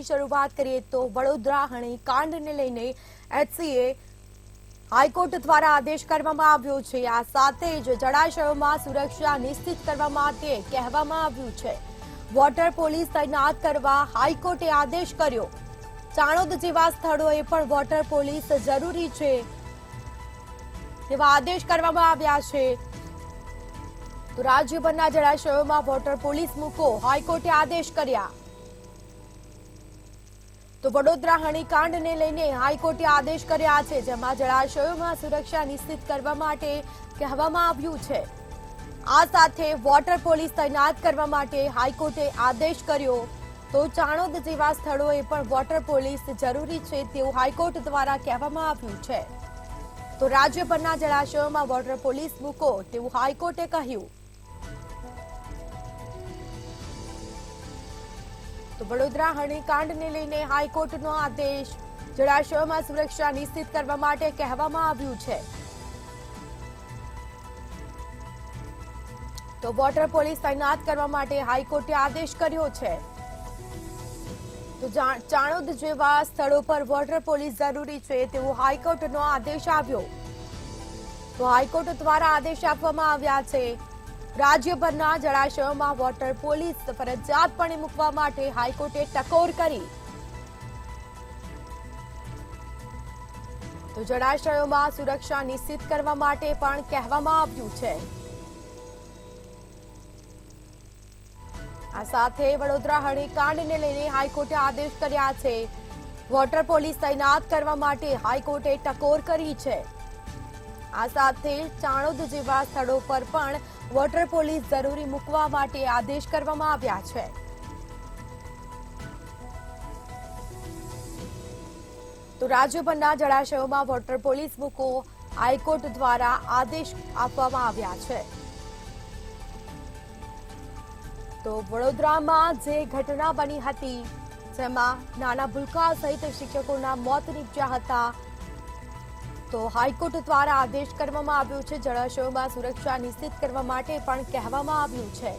સમાચારની શરૂઆત કરીએ તો વડોદરા હણીકાંડને લઈને એચસીએ હાઈકોર્ટ દ્વારા આદેશ કરવામાં આવ્યો છે। આ સાથે જ જળાશયોમાં સુરક્ષા નિશ્ચિત કરવા માટે કહેવામાં આવ્યું છે। વોટર પોલીસ તૈનાત કરવા હાઈકોર્ટે આદેશ કર્યો। ચાણોદ જેવા સ્થળોએ પણ વોટર પોલીસ જરૂરી છે તેવા આદેશ કરવામાં આવ્યા છે। તો રાજ્યભરના જળાશયોમાં વોટર પોલીસ મૂકો, હાઈકોર્ટે આદેશ કર્યા। તો વડોદરા હણીકાંડને લઈને હાઈકોર્ટે આદેશ કર્યા છે, જેમાં જળાશયોમાં સુરક્ષા નિશ્ચિત કરવા માટે કહેવામાં આવ્યું છે। આ સાથે વોટર પોલીસ તૈનાત કરવા માટે હાઈકોર્ટે આદેશ કર્યો। તો ચાણોદ જેવા સ્થળોએ પણ વોટર પોલીસ જરૂરી છે તેવું હાઈકોર્ટ દ્વારા કહેવામાં આવ્યું છે। તો રાજ્યભરના જળાશયોમાં વોટર પોલીસ મૂકો તેવું હાઈકોર્ટે કહ્યું। તો વડોદરા હણીકાંડને લઈને હાઈકોર્ટનો આદેશ, જળાશયોમાં સુરક્ષા નિશ્ચિત કરવા માટે કહેવામાં આવ્યું છે। તો વોટર પોલીસ તૈનાત કરવા માટે હાઈકોર્ટે આદેશ કર્યો છે। તો ચાણોદ જેવા સ્થળો પર વોટર પોલીસ જરૂરી છે તેવો હાઈકોર્ટનો આદેશ આવ્યો। તો હાઈકોર્ટ દ્વારા આદેશ આપવામાં આવ્યા છે। રાજ્યભરના જળાશયોમાં વોટર પોલીસ ફરજિયાતપણે મૂકવા માટે હાઈકોર્ટે ટકોર કરી। તો જળાશયોમાં સુરક્ષા નિશ્ચિત કરવા માટે પણ કહેવામાં આવ્યું છે। આ સાથે વડોદરા હણીકાંડને લઈને હાઈકોર્ટે આદેશ કર્યા છે। વોટર પોલીસ તૈનાત કરવા માટે હાઈકોર્ટે ટકોર કરી છે। આ સાથે ચાણોદ જેવા સ્થળો પર પણ વોટર પોલીસ જરૂરી મૂકવા માટે આદેશ કરવામાં આવ્યા છે। તો રાજ્યભરના જળાશયોમાં વોટર પોલીસ મૂકો, હાઈકોર્ટ દ્વારા આદેશ આપવામાં આવ્યા છે। તો વડોદરામાં જે ઘટના બની હતી, જેમાં નાના ભૂલકા સહિત શિક્ષકોના મોત નીપજ્યા હતા, તો હાઈકોર્ટ દ્વારા આદેશ કરવામાં આવ્યો છે। જળાશયોમાં સુરક્ષા નિશ્ચિત કરવા માટે પણ કહેવામાં આવ્યું છે।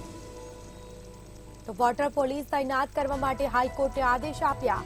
તો વોટર પોલીસ તૈનાત કરવા માટે હાઈકોર્ટે આદેશ આપ્યા।